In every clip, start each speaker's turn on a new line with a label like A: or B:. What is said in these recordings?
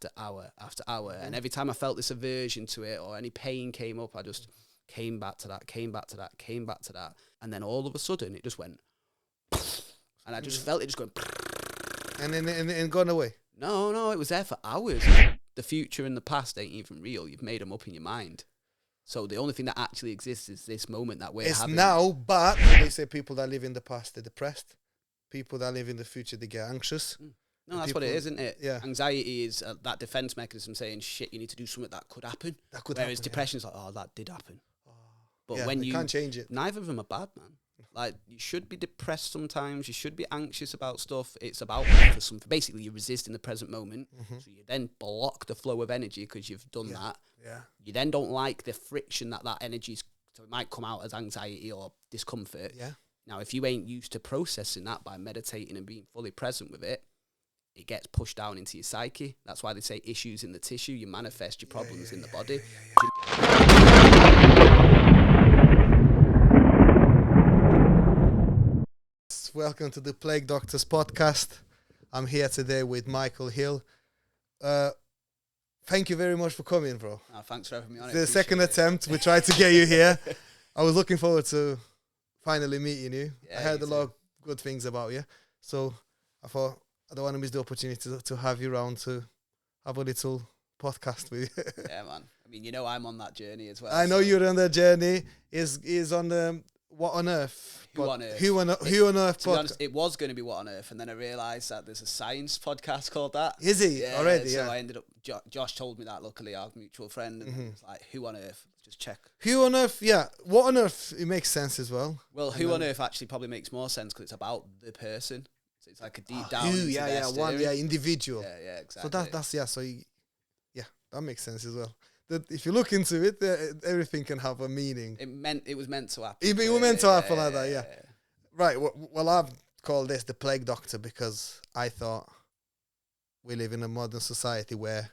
A: after hour after hour. And every time I felt this aversion to it or any pain came up, I just came back to that, came back to that, came back to that. And then all of a sudden it just went, and I just felt it just going.
B: And then gone away.
A: No, it was there for hours. The future and the past ain't even real. You've made them up in your mind. So the only thing that actually exists is this moment that we're having.
B: It's now, but they say people that live in the past, they're depressed. People that live in the future, they get anxious.
A: No, that's what it is, isn't it?
B: Yeah.
A: Anxiety is that defense mechanism saying, shit, you need to do something that could happen. Whereas depression is like, oh, that did happen. But when you
B: can't change it.
A: Neither of them are bad, man. Like, you should be depressed sometimes. You should be anxious about stuff. It's about for something. Basically, you resist in the present moment. So you then block the flow of energy because you've done that.
B: Yeah.
A: You then don't like the friction that energy's. So it might come out as anxiety or discomfort.
B: Yeah.
A: Now, if you ain't used to processing that by meditating and being fully present with it, it gets pushed down into your psyche. That's why they say issues in the tissue. You manifest your problems in the body.
B: Welcome to the Plague Doctors podcast. I'm here today with Michael Hill. Thank you very much for coming, bro.
A: Oh, thanks for having me on.
B: The second attempt, we tried to get you here. I was looking forward to finally meeting you.
A: Yeah,
B: I heard a lot of good things about you. So I thought I don't want to miss the opportunity to have you around to have a little podcast with you.
A: Yeah, man. I mean, you know I'm on that journey as well.
B: I know you're on that journey. Is on the What on Earth?
A: Who on Earth?
B: Who on Earth?
A: To be honest, it was going to be What on Earth, and then I realised that there's a science podcast called that.
B: Is he already?
A: So
B: Yeah.
A: I ended up. Josh told me that. Luckily, our mutual friend, and it's like, Who on Earth? Just check.
B: Who on Earth? Yeah. What on Earth? It makes sense as well.
A: Well, Who on Earth actually probably makes more sense because it's about the person. So it's like a deep down.
B: Who?
A: into their
B: One.
A: steering.
B: Individual.
A: Yeah, exactly.
B: So that's yeah. So that makes sense as well. That if you look into it, everything can have a meaning.
A: It was meant to happen.
B: It was meant to happen like that. Yeah. Right. Well, I've called this the Plague Doctor because I thought we live in a modern society where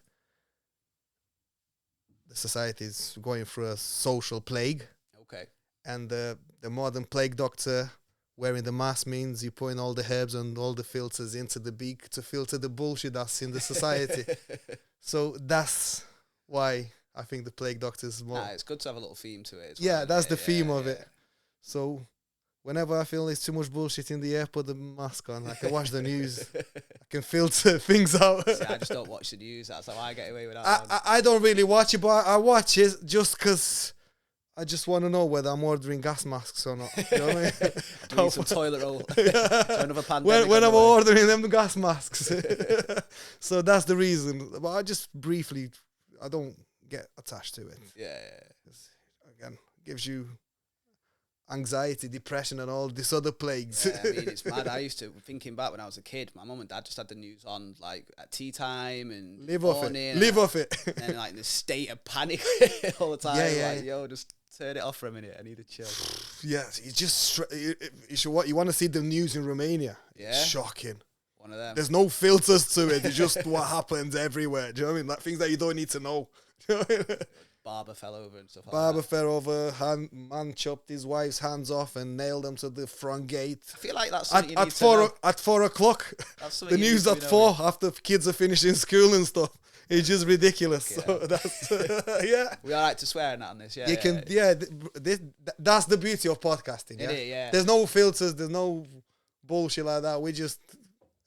B: the society is going through a social plague.
A: Okay.
B: And the modern Plague Doctor wearing the mask means you putting all the herbs and all the filters into the beak to filter the bullshit that's in the society. So that's why I think the Plague Doctor is more.
A: It's good to have a little theme to it.
B: Yeah, that's the theme of it. So whenever I feel there's too much bullshit in the air, put the mask on. I can watch the news. I can filter things out.
A: See, I just don't watch the news. That's how I get away with that.
B: I don't really watch it, but I watch it just because I just want to know whether I'm ordering gas masks or not. You know what I mean?
A: Do need some toilet roll. Another pandemic
B: when I'm ordering them gas masks. So that's the reason. But I just briefly, I don't get attached to it.
A: Yeah.
B: Again, it gives you anxiety, depression, and all these other plagues.
A: Yeah, I mean, it's mad. I used to, thinking back when I was a kid, my mum and dad just had the news on like at tea time and
B: Live off it.
A: And like in this state of panic all the time. Yo, just turn it off for a minute. I need to chill.
B: Yeah, you just you want to see the news in Romania.
A: Yeah,
B: it's shocking.
A: One of them.
B: There's no filters to it. It's just what happens everywhere. Do you know what I mean? Like things that you don't need to know. Do you know what I mean?
A: Barber fell over and stuff like
B: Barber
A: that.
B: fell over, man chopped his wife's hands off and nailed them to the front gate.
A: I feel like that's something you need to know.
B: At 4 o'clock. The news at 4 after kids are finishing school and stuff. It's just ridiculous.
A: Yeah.
B: So that's yeah.
A: We all right to swear on this, yeah.
B: You can that's the beauty of podcasting. Yeah?
A: It is, yeah.
B: There's no filters, there's no bullshit like that. We're just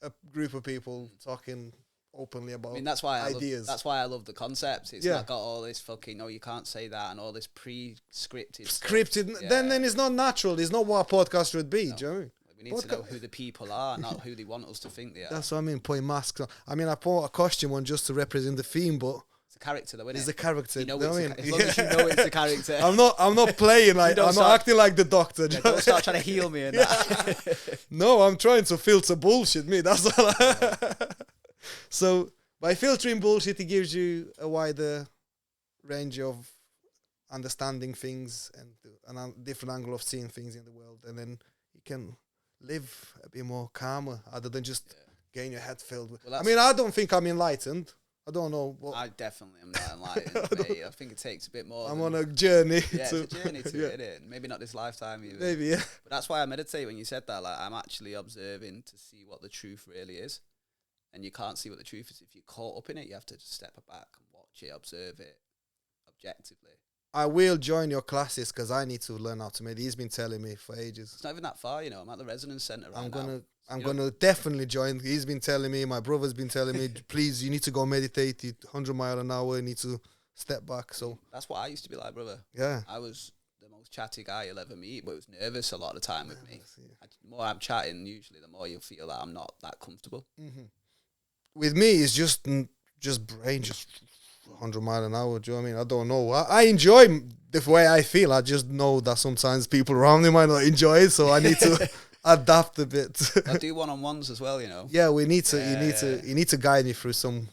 B: a group of people talking openly about
A: that's why
B: ideas.
A: That's why I love the concept. It's not got all this fucking you can't say that and all this pre-scripted
B: scripted.
A: Yeah.
B: Then it's not natural. It's not what a podcast should be.
A: No.
B: Do you know what I mean?
A: We need to know who the people are, not who they want us to think they are.
B: That's what I mean. Putting masks on. I mean, I put a costume on just to represent the theme, but
A: it's a character, though, isn't it?
B: It's a character.
A: You know,
B: as
A: long as you know it's a character.
B: I'm not playing like I'm not acting like the Doctor.
A: Yeah, don't start trying to heal me and that.
B: No, I'm trying to filter bullshit. That's all. So by filtering bullshit, it gives you a wider range of understanding things and a different angle of seeing things in the world, and then you can live a bit more calmer, other than just getting your head filled with. I mean, I don't think I'm enlightened. I don't know.
A: I definitely am not enlightened. I think it takes a bit more.
B: I'm on a journey.
A: Yeah, it's a journey to it, isn't it? Maybe not this lifetime either.
B: Maybe, yeah.
A: But that's why I meditate when you said that. Like, I'm actually observing to see what the truth really is. and you can't see what the truth is. If you're caught up in it, you have to just step back and watch it, observe it objectively.
B: I will join your classes because I need to learn how to meditate. He's been telling me for ages.
A: It's not even that far, you know. I'm at the Resonance Centre right now.
B: I'm gonna definitely join. He's been telling me. My brother's been telling me, please, you need to go meditate. 100 miles an hour. You need to step back. So
A: that's what I used to be like, brother.
B: Yeah,
A: I was the most chatty guy you'll ever meet, but was nervous a lot of the time with me. The more I'm chatting, usually, the more you'll feel that I'm not that comfortable.
B: Mm-hmm. With me, it's just brain, just 100 miles an hour. Do you know what I mean? I don't know. I enjoy the way I feel. I just know that sometimes people around me might not enjoy it, so I need to adapt a bit.
A: I do one-on-ones as well, you know.
B: Yeah, we need to. You need to guide me through some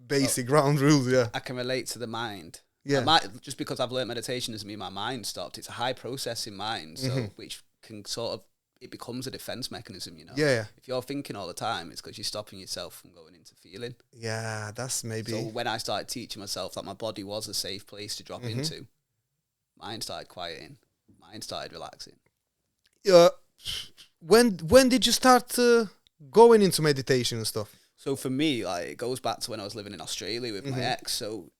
B: basic ground rules. Yeah,
A: I can relate to the mind.
B: Yeah,
A: just because I've learnt meditation doesn't mean my mind stopped. It's a high processing mind, so which can sort of, it becomes a defense mechanism, you know.
B: Yeah.
A: If you're thinking all the time, it's because you're stopping yourself from going into feeling.
B: Yeah, that's maybe.
A: So when I started teaching myself that my body was a safe place to drop into, mind started quieting, mind started relaxing.
B: Yeah. When did you start going into meditation and stuff?
A: So for me, like, it goes back to when I was living in Australia with my ex. So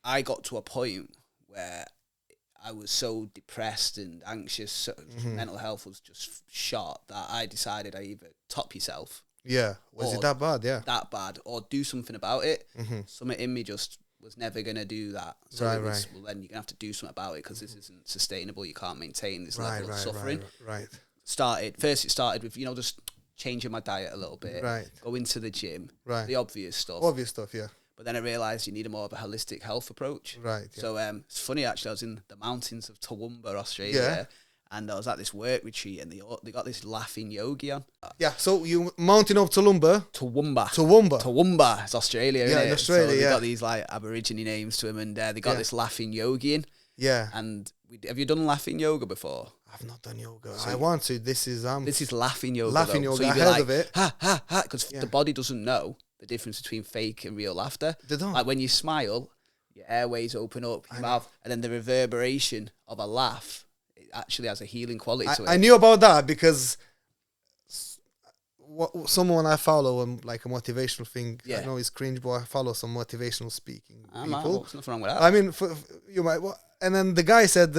A: I got to a point where I was so depressed and anxious, so mental health was just shot, that I decided I either top yourself.
B: Yeah. Was it that bad? Yeah.
A: That bad, or do something about it. Something in me just was never going to do that. So
B: right.
A: well, then you're going to have to do something about it because this isn't sustainable. You can't maintain this level of suffering.
B: Right.
A: It started with, you know, just changing my diet a little bit.
B: Right.
A: Going to the gym.
B: Right.
A: The obvious stuff.
B: Obvious stuff, yeah.
A: But then I realised you need a more of a holistic health approach.
B: Right. Yeah.
A: So it's funny, actually, I was in the mountains of Toowoomba, Australia, and I was at this work retreat, and they got this laughing yogi on.
B: Yeah, so you mountain up Toowoomba.
A: Toowoomba, it's Australia, isn't it?
B: In Australia,
A: so they got these like Aborigine names to them, and they got this laughing yogi in.
B: Yeah.
A: And have you done laughing yoga before?
B: I've not done yoga. So I want to. This is
A: laughing yoga.
B: Laughing yoga.
A: So
B: I heard of it.
A: Ha ha ha, because the body doesn't know the difference between fake and real laughter.
B: They don't.
A: Like when you smile, your airways open up, your mouth, and then the reverberation of a laugh, it actually has a healing quality to it.
B: I knew about that because someone I follow, like a motivational thing.
A: Yeah.
B: I know it's cringe, but I follow some motivational speaking people.
A: There's nothing wrong with that.
B: I mean, you might. And then the guy said,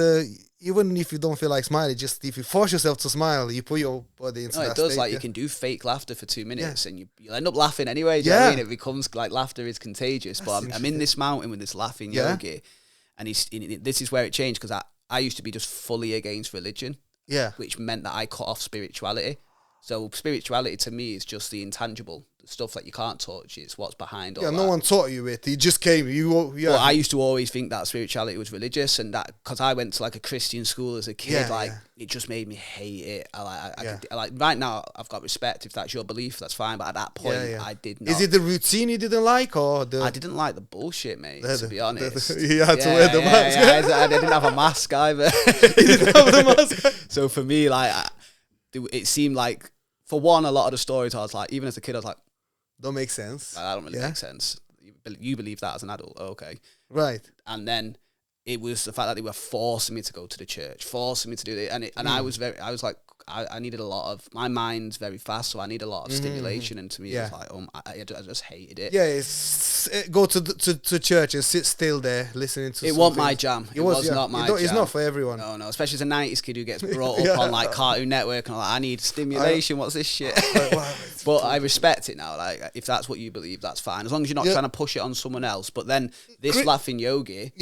B: even if you don't feel like smiling, just if you force yourself to smile, you put your body into that
A: it does.
B: state,
A: Like you can do fake laughter for 2 minutes, and you'll end up laughing anyway. Do you know what I mean? It becomes like laughter is contagious. But I'm in this mountain with this laughing yogi, and this is where it changed, because I used to be just fully against religion. Yeah, which meant that I cut off spirituality. So spirituality to me is just the intangible, the stuff that you can't touch. It's what's behind all that.
B: No one taught you it. It just came.
A: Well, I used to always think that spirituality was religious, and that because I went to like a Christian school as a kid, it just made me hate it. I like right now I've got respect if that's your belief, that's fine. But at that point, I did not.
B: Is it the routine you didn't like, or I
A: didn't like the bullshit, mate. To be honest,
B: you had to wear the mask.
A: I didn't have a mask either.
B: You didn't have the mask.
A: So for me, like, it seemed like, for one, a lot of the stories I was like, even as a kid, I was like,
B: don't make sense.
A: That don't really make sense. You believe that as an adult, okay?
B: Right.
A: And then it was the fact that they were forcing me to go to the church, forcing me to do it, and I was like, I needed a lot of, my mind's very fast, so I need a lot of stimulation, and to me, it was like, I just hated it.
B: Yeah, go to church and sit still there listening to.
A: It wasn't my jam. It was not my jam.
B: It's not for everyone.
A: No, especially as a 90s kid who gets brought up on like Cartoon Network, and I'm like, I need stimulation. What's this shit? But I respect it now. Like, if that's what you believe, that's fine, as long as you're not trying to push it on someone else. But then this laughing yogi,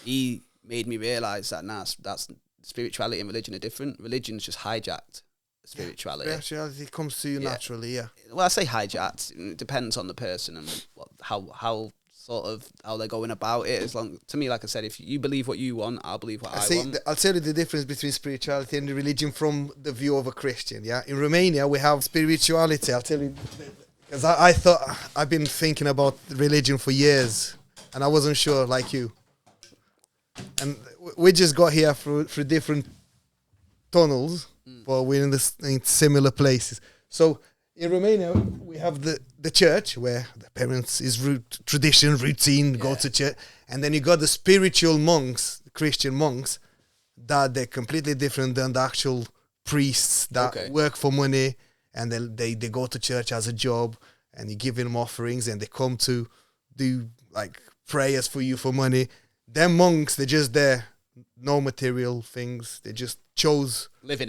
A: he made me realise that that's spirituality and religion are different. Religion's just hijacked spirituality.
B: Spirituality comes to you naturally,
A: Well, I say hijacked. It depends on the person and how they're going about it. As long, to me, like I said, if you believe what you want, I'll believe what I want.
B: I'll tell you the difference between spirituality and religion from the view of a Christian. Yeah, in Romania we have spirituality. I'll tell you, because I thought I've been thinking about religion for years, and I wasn't sure like you. And we just got here through different tunnels, but we're in similar places. So in Romania, we have the church where the parents is tradition, routine, go to church. And then you got the spiritual monks, Christian monks, that they're completely different than the actual priests that work for money, and they go to church as a job. and you give them offerings, and they come to do like prayers for you for money. Them monks, they're just there, no material things. They just chose live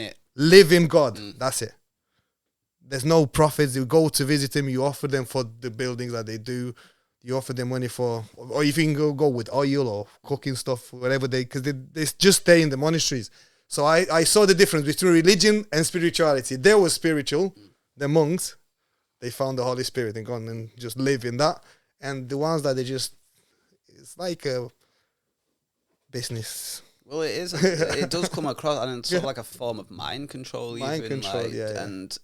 B: in God. That's it. There's no profits. You go to visit them, you offer them for the buildings that they do. You offer them money for, or if you can go with oil or cooking stuff, whatever because they just stay in the monasteries. So I saw the difference between religion and spirituality. They were spiritual, the monks, they found the Holy Spirit and gone and just live in that. And the ones that it's like a business.
A: Well, it is. It does come across, and it's sort of like a form of mind control. And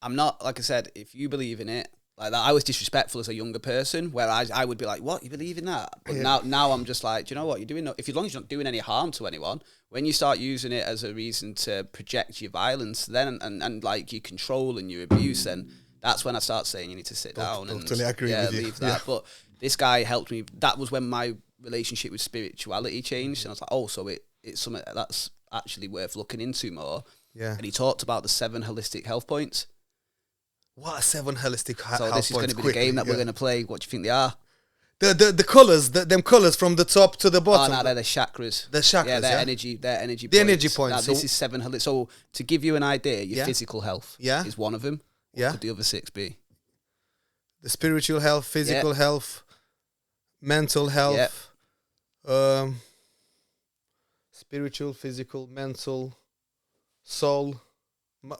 A: I'm not, like I said, if you believe in it, like that, I was disrespectful as a younger person, where I would be like, "What, you believe in that?" But now I'm just like, do you know what you're doing? As long as you're not doing any harm to anyone, when you start using it as a reason to project your violence, then and like your control and your abuse, then that's when I start saying you need to sit down and
B: totally agree with you.
A: Leave that. Yeah. But this guy helped me. That was when my relationship with spirituality changed, and I was like, oh, so it's something that's actually worth looking into more. Yeah. And he talked about the 7 holistic health points.
B: What are 7 holistic health points?
A: So this is going to be the game that we're going to play. What do you think they are?
B: The colours, them colours from the top to the bottom.
A: Oh, no, they're the chakras.
B: The chakras,
A: yeah. Their energy points.
B: The energy points.
A: Now, this is 7 holistic. So to give you an idea, your physical health is one of them. What could the other 6 be?
B: The spiritual health, physical health, mental health, spiritual, physical, mental, soul.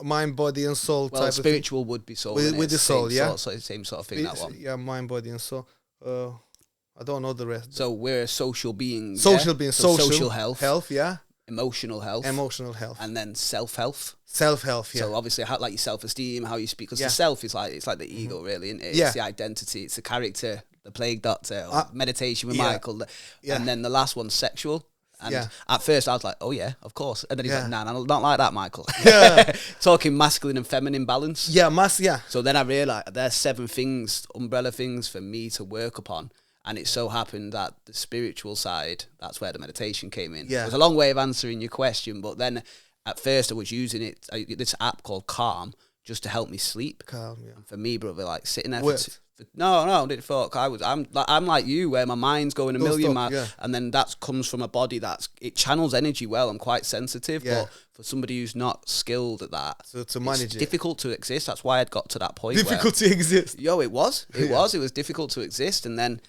B: Mind, body, and soul.
A: Well, spiritual would be soul.
B: With the soul,
A: Same sort of thing, that one.
B: Yeah, mind, body, and soul. I don't know the rest.
A: So we're a social being.
B: Social being.
A: So social health.
B: Health, yeah.
A: Emotional health.
B: And
A: then self-health.
B: Self-health, yeah.
A: So obviously, like your self-esteem, how you speak. Because the self is like, it's like the ego, really, isn't it?
B: Yeah.
A: It's the identity. It's the character, the plague doctor, meditation with Michael. And then the last one's sexual. And at first I was like, oh yeah, of course. And then he's like, nah, not like that, Michael. Yeah. Talking masculine and feminine balance.
B: Yeah,
A: So then I realised there's 7 things, umbrella things for me to work upon. And it so happened that the spiritual side, that's where the meditation came in. Yeah. It was a long way of answering your question, but then at first I was using this app called Calm, just to help me sleep.
B: Calm, yeah.
A: And for me, brother, like sitting there No, didn't fuck. I'm like you, where my mind's going a million miles, and then that comes from a body it channels energy well. I'm quite sensitive, but for somebody who's not skilled at that,
B: so to manage
A: it's difficult to exist. That's why I'd got to that point.
B: Difficult to exist.
A: Yo, it was difficult to exist, and then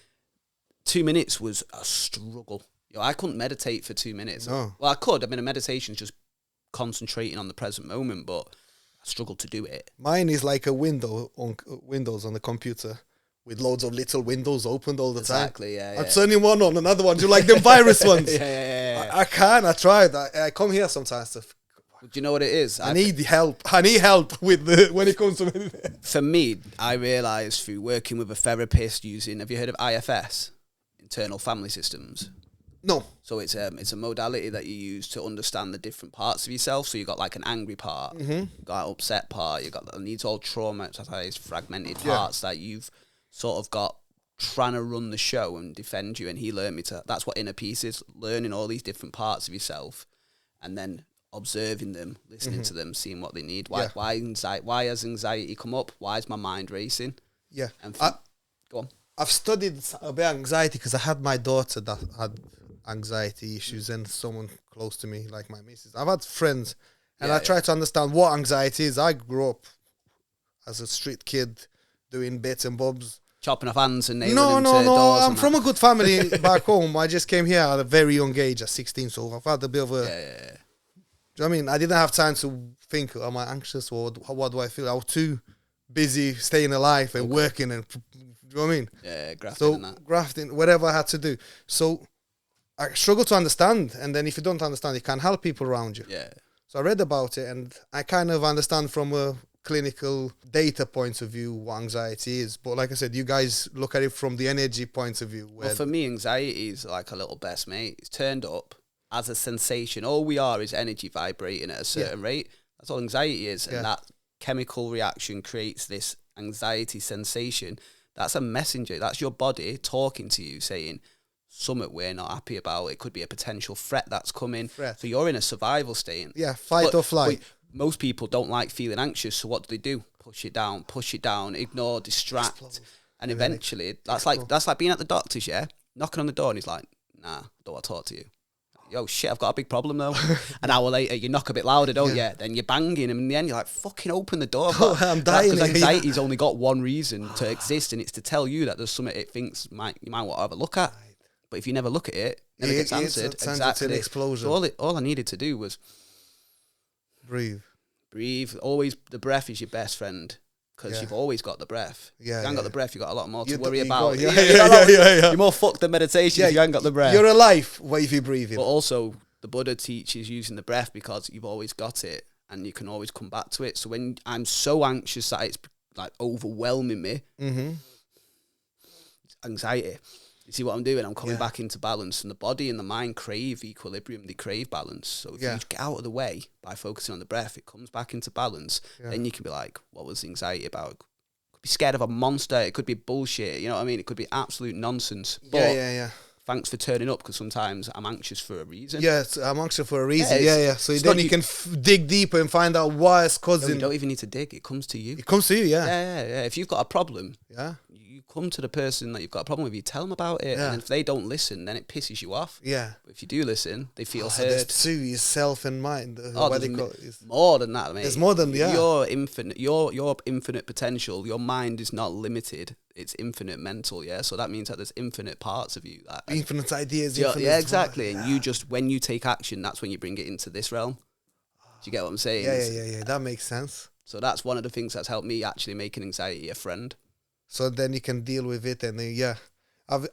A: 2 minutes was a struggle. Yo, I couldn't meditate for 2 minutes.
B: No.
A: Well, I could. I mean, a meditation is just concentrating on the present moment, but struggle to do it.
B: Mine is like a window on Windows on the computer with loads of little windows opened all the time.
A: Exactly, yeah.
B: I'm turning one on, another one. Do you like them virus ones?
A: Yeah.
B: I can. I tried. I come here sometimes to.
A: Do you know what it is?
B: I need help. I need help with when it comes to.
A: For me, I realised through working with a therapist using. Have you heard of IFS? Internal Family Systems.
B: No.
A: So it's a modality that you use to understand the different parts of yourself. So you got like an angry part, you got an upset part, you got and these all traumatized, fragmented parts that you've sort of got trying to run the show and defend you. And he learned me to. That's what inner peace is: learning all these different parts of yourself, and then observing them, listening to them, seeing what they need. Why has anxiety come up? Why is my mind racing?
B: Yeah.
A: And go on.
B: I've studied about anxiety because I had my daughter that had anxiety issues and someone close to me, like my missus. I've had friends, and I try to understand what anxiety is. I grew up as a street kid doing bits and bobs.
A: Chopping off hands and nailing them to doors.
B: I'm from a good family back home. I just came here at a very young age, at 16, so I've had a bit of a... Do you know what I mean? I didn't have time to think, am I anxious or what do I feel? I was too busy staying alive and working and... Do you know what I mean?
A: Yeah, grafting
B: so
A: and that.
B: Grafting, whatever I had to do. So I struggle to understand, and then if you don't understand, you can't help people around you.
A: Yeah. So
B: I read about it, and I kind of understand from a clinical data point of view what anxiety is. But like I said, you guys look at it from the energy point of view.
A: Well, for me, anxiety is like a little best mate. It's turned up as a sensation. All we are is energy vibrating at a certain rate. That's all anxiety is. And that chemical reaction creates this anxiety sensation. That's a messenger. That's your body talking to you, saying something we're not happy about. It could be a potential threat that's coming. So you're in a survival state.
B: Yeah, fight or flight.
A: Most people don't like feeling anxious, so what do? push it down, ignore, distract.
B: Explode.
A: And
B: And then
A: eventually, that's like being at the doctor's, yeah? Knocking on the door and he's like, nah, I don't want to talk to you. Yo, shit, I've got a big problem though. An hour later, you knock a bit louder, don't you? Then you're banging and in the end, you're like, fucking open the door.
B: I'm dying.
A: Because anxiety's only got one reason to exist, and it's to tell you that there's something it thinks you might want to have a look at. But if you never look at it, never gets answered.
B: Exactly. An explosion.
A: So all I needed to do was
B: breathe.
A: Always, the breath is your best friend. Because you've always got the breath. If you haven't got the breath, you've got a lot more to worry about. You're more fucked than meditation if you haven't got the breath.
B: You're alive if you breathe in.
A: But also, the Buddha teaches using the breath because you've always got it and you can always come back to it. So when I'm so anxious that it's like overwhelming me, anxiety. You see what I'm doing? I'm coming back into balance, and the body and the mind crave equilibrium. They crave balance. So if you get out of the way by focusing on the breath, it comes back into balance. Then you can be like, what was the anxiety about? It could be scared of a monster. It could be bullshit. You know what I mean? It could be absolute nonsense. But thanks for turning up, because sometimes I'm anxious for a reason.
B: Yes, I'm anxious for a reason. So then you can dig deeper and find out why it's causing.
A: You don't even need to dig. It comes to you.
B: It comes to you,
A: Yeah. If you've got a problem, you come to the person that you've got a problem with. You tell them about it, and if they don't listen, then it pisses you off. But if you do listen, they feel
B: so
A: heard.
B: there's two: is self and mind.
A: More than that, mate.
B: There's more than
A: Your infinite, your infinite potential. Your mind is not limited. It's infinite mental, So that means that there's infinite parts of you.
B: Infinite ideas.
A: Exactly. And you just, when you take action, that's when you bring it into this realm. Do you get what I'm saying?
B: Yeah. That makes sense.
A: So that's one of the things that's helped me actually making anxiety a friend.
B: So then you can deal with it, and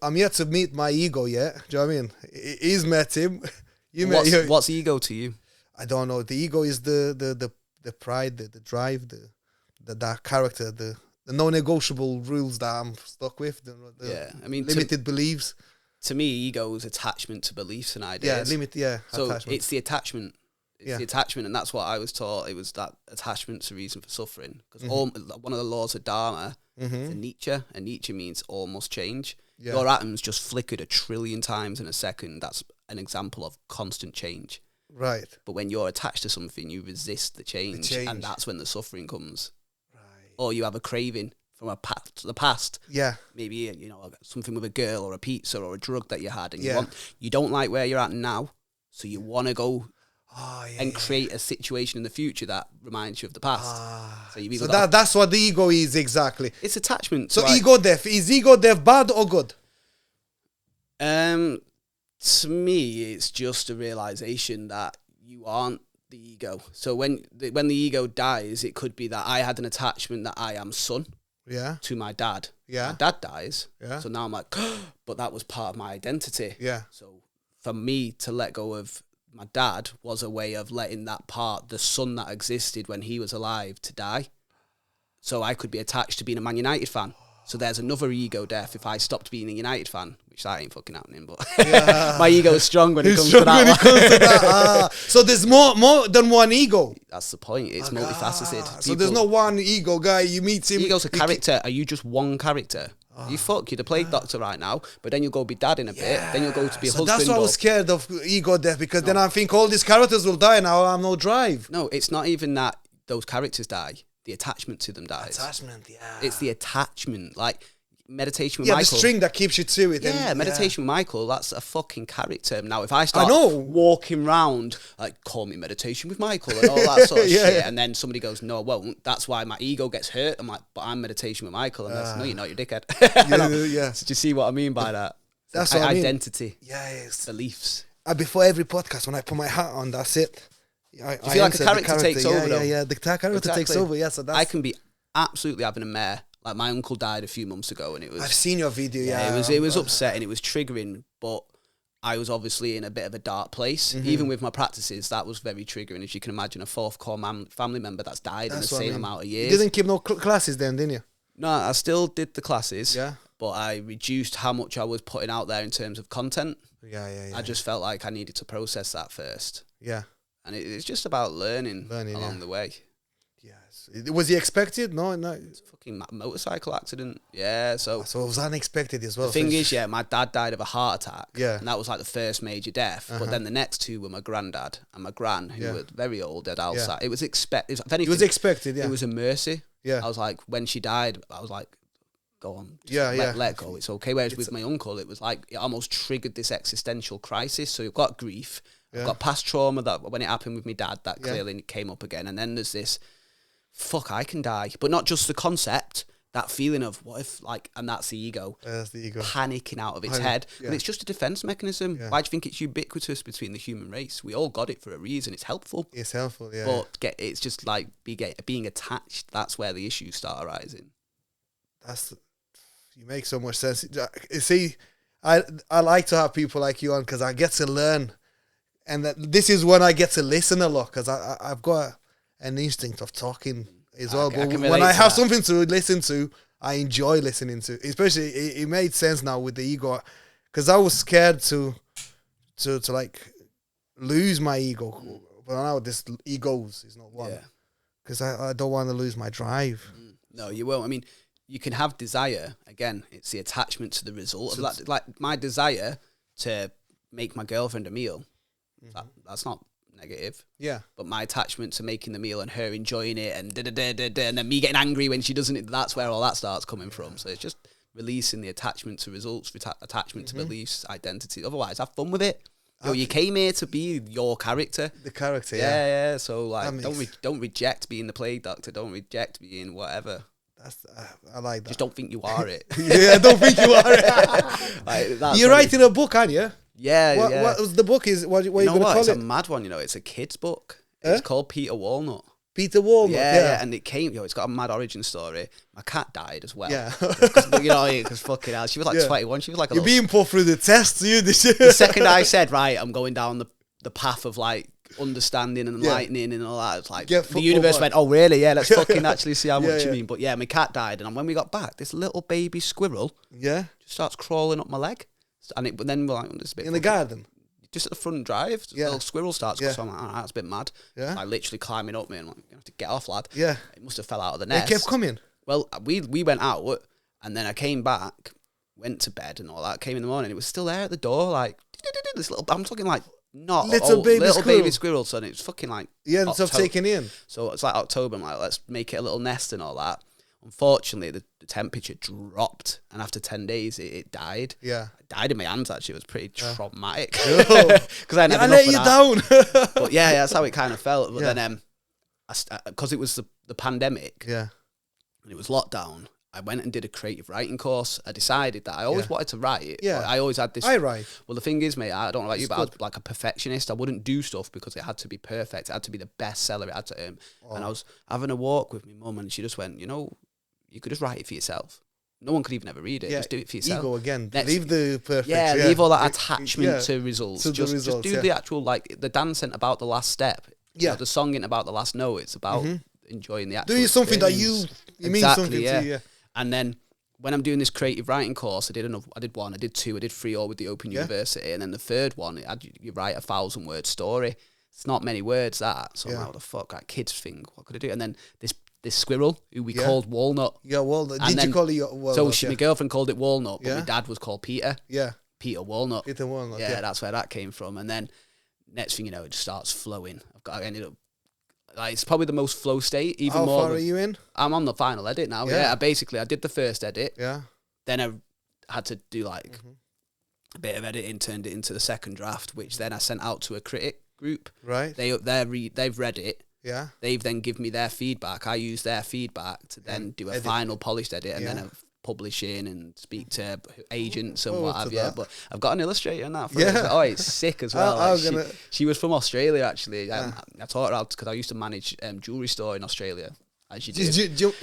B: I'm yet to meet my ego yet. Do you know what I mean? He's met him.
A: What's ego to you?
B: I don't know. The ego is the pride, the drive, the character, the non-negotiable rules that I'm stuck with. Limited beliefs.
A: To me, ego is attachment to beliefs and ideas. So attachment. It's the attachment. It's the attachment, and that's what I was taught. It was that attachment's the reason for suffering. Because one of the laws of Dharma is a nature, and nature means all must change. Your atoms just flickered 1 trillion times in a second. That's an example of constant change.
B: Right.
A: But when you're attached to something, you resist the change. And that's when the suffering comes. Or you have a craving from the past. Maybe something with a girl or a pizza or a drug that you had, and you don't like where you're at now, so you want to go and create a situation in the future that reminds you of the past. So
B: that's what the ego is exactly.
A: It's attachment.
B: So ego death, is ego death bad or good?
A: To me, it's just a realization that you aren't the ego. So when the ego dies, it could be that I had an attachment that I am son to my dad. My dad dies. So now I'm like, but that was part of my identity. So for me to let go of my dad was a way of letting that part, the son that existed when he was alive, to die. So I could be attached to being a Man United fan. So there's another ego death if I stopped being a United fan, which that ain't fucking happening, but my ego is strong when it comes to that.
B: So there's more than one ego.
A: That's the point. It's multifaceted.
B: So there's not one ego guy. You meet him.
A: Ego's a character. Are you just one character? You're the plague doctor right now, but then you'll go be dad in a bit. Then you'll go to be a husband.
B: That's why I was scared of ego death, because then I think all these characters will die and I have no drive.
A: No, it's not even that those characters die. The attachment to them dies. It's the attachment. Like meditation with Michael.
B: The string that keeps you to it.
A: Meditation with Michael, that's a fucking character. Now, if I start walking around, like, call me meditation with Michael and all that sort of shit, and then somebody goes, no, I won't, that's why my ego gets hurt. I'm like, but I'm meditation with Michael. And that's, no, you're not, you're dickhead. So do you see what I mean by that?
B: That's what I mean.
A: Identity. Beliefs.
B: Before every podcast, when I put my hat on, that's it.
A: I feel like a character takes over, though.
B: The character takes over, so that's...
A: I can be absolutely having a mare. Like, my uncle died a few months ago, and it was...
B: I've seen your video,
A: it was upsetting, it was triggering, but I was obviously in a bit of a dark place. Even with my practices, that was very triggering. As you can imagine, a fourth core family member that's died in the same amount of years.
B: You didn't keep no classes then, didn't you?
A: No, I still did the classes, but I reduced how much I was putting out there in terms of content. I just felt like I needed to process that first. And it's just about learning along the way.
B: Was he expected? No.
A: It's a fucking motorcycle accident. So
B: it was unexpected as well.
A: The thing is, my dad died of a heart attack. And that was like the first major death. But then the next two were my granddad and my gran, who were very old, had Alzheimer's. It was expected.
B: It was expected,
A: It was a mercy.
B: Yeah.
A: I was like, when she died, I was like, go on, let go. It's okay. Whereas with my uncle, it was like it almost triggered this existential crisis. So you've got grief, I've got past trauma that when it happened with my dad, that clearly came up again, and then there's this, fuck, I can die, but not just the concept. That feeling of what if, like, and that's the ego.
B: That's the ego.
A: Panicking out of its head. Yeah. And it's just a defense mechanism. Yeah. Why do you think it's ubiquitous between the human race? We all got it for a reason. It's helpful.
B: It's helpful, yeah.
A: But it's just like being attached. That's where the issues start arising.
B: You make so much sense. You see, I like to have people like you on because I get to learn. And this is when I get to listen a lot because I've got an instinct of talking as well, but when I have something to listen to, I enjoy listening to. Especially, it made sense now with the ego, because I was scared to like lose my ego. But now this egos is not one, because I don't want to lose my drive.
A: No, you won't. I mean, you can have desire. Again, it's the attachment to the result of that. Like my desire to make my girlfriend a meal. That's not negative.
B: Yeah.
A: But my attachment to making the meal and her enjoying it and and then me getting angry when she doesn't, that's where all that starts coming from. So it's just releasing the attachment to results, attachment to beliefs, identity. Otherwise, have fun with it. You came here to be your character.
B: The character,
A: yeah. So like, don't reject being the plague doctor. Don't reject being whatever.
B: I like that.
A: Just don't think you are it.
B: Yeah, don't think you are it. You're writing a book, aren't you?
A: Yeah,
B: What was the book? What you going to call it?
A: It's a mad one, It's a kid's book. It's called Peter Walnut.
B: Peter Walnut,
A: yeah. And it came, it's got a mad origin story. My cat died as well.
B: Yeah.
A: Because fucking hell, she was like 21. She was like
B: You're being put through the test,
A: The second I said, right, I'm going down the path of like understanding and enlightening and all that, it's like the universe went, oh really? Yeah, let's fucking actually see how much you mean. But yeah, my cat died, and when we got back, this little baby squirrel just starts crawling up my leg. And then we're like, this is a bit
B: in the garden,
A: just at the front drive. A little squirrel starts. So I'm like, all right, that's a bit mad.
B: Yeah,
A: like literally climbing up me, and I'm like, you have to get off, lad.
B: Yeah,
A: it must have fell out of the nest.
B: It kept coming.
A: Well, we went out, and then I came back, went to bed, and all that. Came in the morning, it was still there at the door, like this little. I'm talking like not little baby squirrel. So it was fucking like
B: it's taken in.
A: So it's like October. I'm like, let's make it a little nest and all that. Unfortunately, the temperature dropped, and after 10 days, it died.
B: Yeah,
A: it died in my hands. Actually, it was pretty traumatic because I let you
B: down.
A: But yeah, that's how it kind of felt. But then, because it was the pandemic, and it was lockdown, I went and did a creative writing course. I decided that I always wanted to write.
B: Yeah,
A: I always had this.
B: I write.
A: Well, the thing is, mate, I don't know about you, but I was like a perfectionist. I wouldn't do stuff because it had to be perfect. It had to be the bestseller. It had to. And I was having a walk with my mum, and she just went, you could just write it for yourself. No one could even ever read it. Just do it for yourself.
B: Ego again. Leave the perfect.
A: Leave all that attachment to results. Just do the actual, like, the dance ain't about the last step. The song ain't about the last note. It's about enjoying the actual
B: doing something that you mean something to you.
A: And then when I'm doing this creative writing course, I did one, I did two, I did three, all with the Open University. And then the third one, you write a 1,000-word story. It's not many words, that. So I'm like, what the fuck? Like, kids think, what could I do? And then this squirrel who we called Walnut.
B: Yeah, Walnut. Did you call it Walnut?
A: So my girlfriend called it Walnut, but my dad was called Peter.
B: Yeah.
A: Peter Walnut.
B: Peter Walnut.
A: Yeah, that's where that came from. And then next thing you know, it just starts flowing. I ended up, like, it's probably the most flow state. How
B: far are you in?
A: I'm on the final edit now. Yeah. I did the first edit.
B: Yeah.
A: Then I had to do like a bit of editing, turned it into the second draft, which then I sent out to a critic group.
B: Right.
A: They've read it.
B: Yeah.
A: They've then given me their feedback. I use their feedback to then do a final polished edit, and then I publish in and speak to agents and what have you. But I've got an illustrator in that. It's sick as well. She was from Australia, actually. I taught her out because I used to manage jewelry store in Australia. As you do.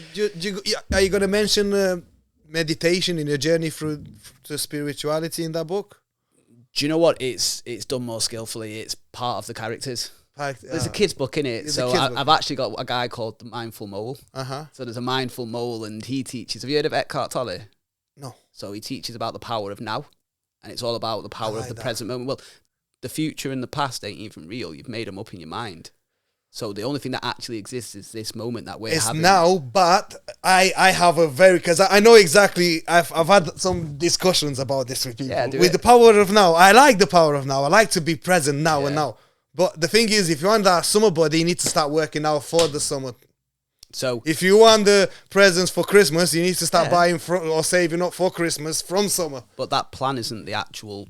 B: Are you going to mention meditation in your journey through to spirituality in that book?
A: Do you know what? It's done more skillfully. It's part of the characters. There's a kid's book in it, so I've actually got a guy called the Mindful Mole. So there's a mindful mole, and he teaches. Have you heard of Eckhart Tolle?
B: No.
A: So he teaches about the power of now, and it's all about the power of the present moment. Well, the future and the past ain't even real. You've made them up in your mind. So the only thing that actually exists is this moment that we're having. It's
B: now, but I have because I know exactly. I've had some discussions about this with people. With the power of now, I like the power of now. I like to be present now and now. But the thing is, if you want that summer body, you need to start working now for the summer.
A: So
B: if you want the presents for Christmas, you need to start
A: Yeah.
B: buying or saving up for Christmas from summer.
A: but that plan isn't the actual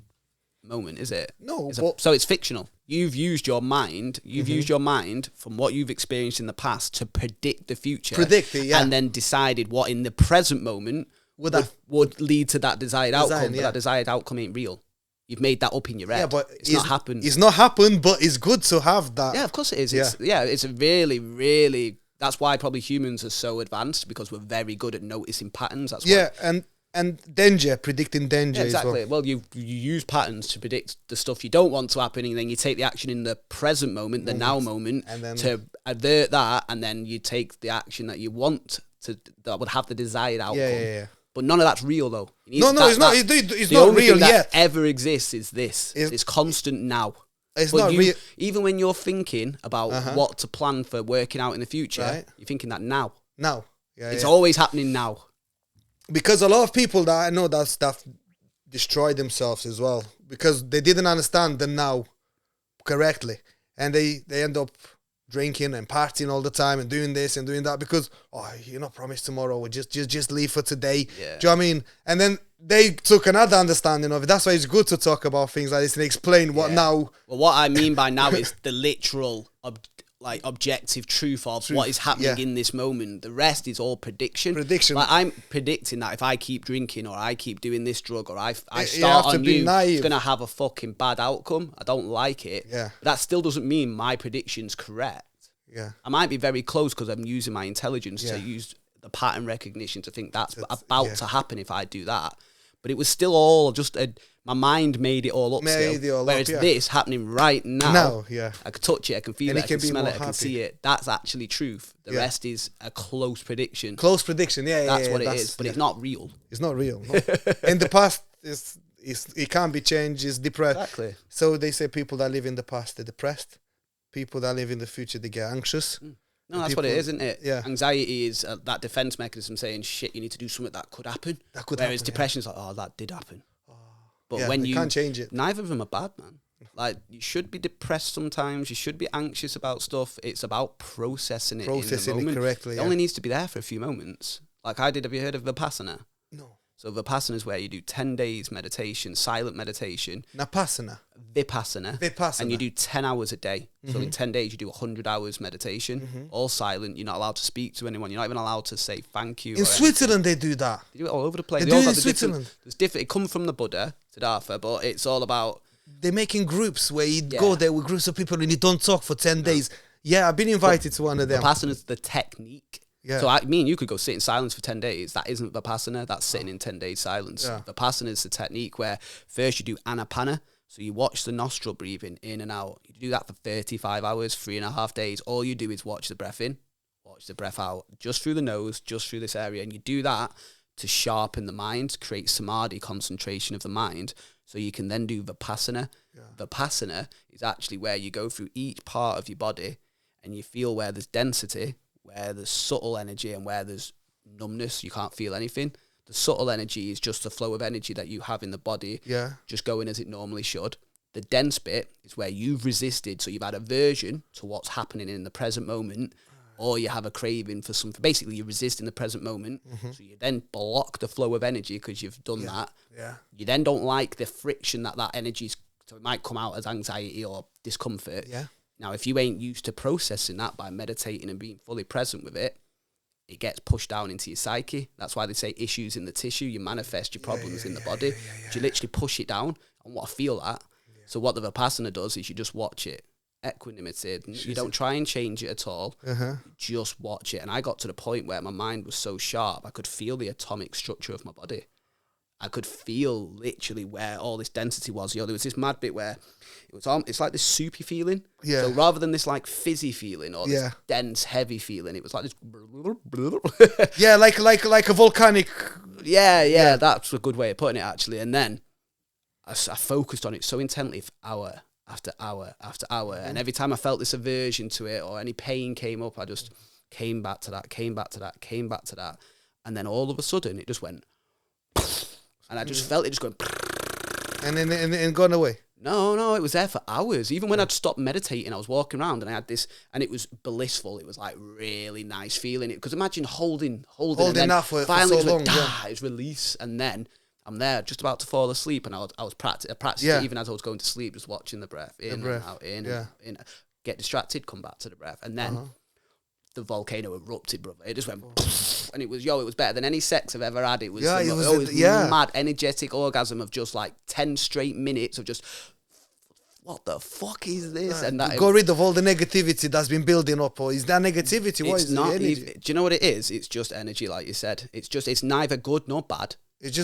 A: moment, is it?
B: No,
A: So it's fictional. You've used your mind. You've
B: Mm-hmm.
A: used your mind from what you've experienced in the past to predict the future.
B: Predict it, yeah.
A: And then decided what in the present moment would lead to that desired outcome. But that desired outcome ain't real. You've made that up in your head.
B: Yeah, but
A: it's not happened.
B: It's not happened, but it's good to have that.
A: Yeah, of course it is.
B: Yeah.
A: It's a really, really. That's why probably humans are so advanced, because we're very good at noticing patterns. That's why.
B: And danger, predicting danger.
A: Yeah, exactly.
B: As well.
A: Well, you use patterns to predict the stuff you don't want to happen, and then you take the action in the present moment, the now moment,
B: and then
A: to avert that, and then you take the action that you want to, that would have the desired outcome.
B: Yeah.
A: But none of that's real, though.
B: No, it's not. It's
A: the
B: not
A: only
B: real
A: thing that
B: yet.
A: ever exists is this. It's constant now.
B: It's
A: But
B: not real.
A: even when you're thinking about what to plan for working out in the future,
B: Right.
A: you're thinking that now.
B: Now. Yeah,
A: It's always happening now.
B: because a lot of people that I know that stuff destroy themselves as well because they didn't understand the now correctly, and they end up drinking and partying all the time and doing this and doing that because you're not promised tomorrow, or just leave for today.
A: Yeah.
B: Do you know what I mean? And then they took another understanding of it. That's why it's good to talk about things like this and explain what now.
A: Well, what I mean by now is the literal objective truth of what is happening in this moment. The rest is all prediction. Like, I'm predicting that if I keep drinking or I keep doing this drug or I start on you, it's going to have a fucking bad outcome. I don't like it.
B: Yeah.
A: But that still doesn't mean my prediction's correct.
B: Yeah.
A: I might be very close because I'm using my intelligence to use the pattern recognition to think that's about to happen if I do that. But it was still all just my mind made it all up still. Whereas this happening right now, I can touch it, I can feel it, I can smell it, I can see it. That's actually truth. The rest is a close prediction.
B: Close prediction,
A: That's what it is, but it's not real.
B: It's not real. No. In the past, it can't be changed. It's depressed.
A: Exactly.
B: So they say people that live in the past, they're depressed. People that live in the future, they get anxious.
A: No, that's what it is, isn't it?
B: Yeah.
A: Anxiety is that defense mechanism saying, shit, you need to do something that could happen. Whereas depression is like, that did happen. But when you
B: can't change it.
A: Neither of them are bad, man. Like, you should be depressed sometimes. You should be anxious about stuff. It's about processing it in the moment.
B: It correctly.
A: It only needs to be there for a few moments. Like I did. Have you heard of Vipassana?
B: No.
A: So Vipassana is where you do 10 days meditation, silent meditation.
B: Vipassana.
A: And you do 10 hours a day. So in 10 days, you do 100 hours meditation, all silent. You're not allowed to speak to anyone. You're not even allowed to say thank you.
B: In Switzerland, they do that.
A: They do it all over the place.
B: They do it in Switzerland.
A: There's different. It comes from the Buddha, Siddhartha, but it's all about...
B: They're making groups where you go there with groups of people and you don't talk for 10 days. Yeah, I've been invited to one of them.
A: Vipassana is the technique.
B: Yeah.
A: So me and you could go sit in silence for 10 days. That isn't Vipassana. That's sitting in 10 days silence.
B: Yeah.
A: Vipassana is the technique where first you do anapana. So you watch the nostril breathing in and out. You do that for 35 hours, 3.5 days. All you do is watch the breath in, watch the breath out, just through the nose, just through this area. And you do that to sharpen the mind, create samadhi, concentration of the mind. So you can then do Vipassana. Yeah. Vipassana is actually where you go through each part of your body and you feel where there's density, where there's subtle energy, and where there's numbness, you can't feel anything. The subtle energy is just the flow of energy that you have in the body, just going as it normally should. The dense bit is where you've resisted, so you've had aversion to what's happening in the present moment, or you have a craving for something. Basically, you resist in the present moment, so you then block the flow of energy because you've done that.
B: Yeah.
A: You then don't like the friction that energy's, so it might come out as anxiety or discomfort.
B: Yeah.
A: Now, if you ain't used to processing that by meditating and being fully present with it, it gets pushed down into your psyche. That's why they say issues in the tissue. You manifest your problems in the body. You literally push it down and want to feel that. Yeah. So what the Vipassana does is you just watch it, equanimity. You don't try and change it at all. Just watch it. And I got to the point where my mind was so sharp, I could feel the atomic structure of my body. I could feel literally where all this density was. There was this mad bit where it's like this soupy feeling. Yeah. So rather than this like fizzy feeling or this dense, heavy feeling, it was like this.
B: Yeah, like a volcanic.
A: Yeah, that's a good way of putting it actually. And then I focused on it so intently for hour after hour after hour. And every time I felt this aversion to it or any pain came up, I just came back to that. And then all of a sudden it just went. And I just felt it just going.
B: And then gone away.
A: No, it was there for hours. Even when I'd stopped meditating, I was walking around and I had this, and it was blissful. It was like really nice feeling. Because imagine holding and then
B: enough for
A: finally
B: so long.
A: it's release, and then I'm there just about to fall asleep, and I was practicing it even as I was going to sleep, just watching the breath in and out, in and in. Get distracted, come back to the breath, and then the volcano erupted, brother. It just went, and it was better than any sex I've ever had. It was, mad, energetic orgasm of just like 10 straight minutes of just, what the fuck is this? And that
B: go rid of all the negativity that's been building up. Or is that negativity? What is not? Do
A: you know what it is? It's just energy, like you said. It's neither good nor bad.
B: It's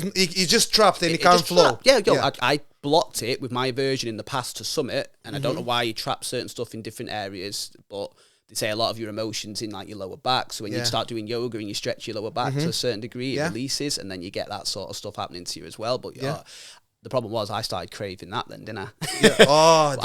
B: just trapped and it can't flow.
A: I blocked it with my version in the past to summit, and I don't know why you trap certain stuff in different areas, but they say a lot of your emotions in like your lower back. So when you start doing yoga and you stretch your lower back to a certain degree, it releases, and then you get that sort of stuff happening to you as well. But the problem was I started craving that then, didn't I?
B: Oh,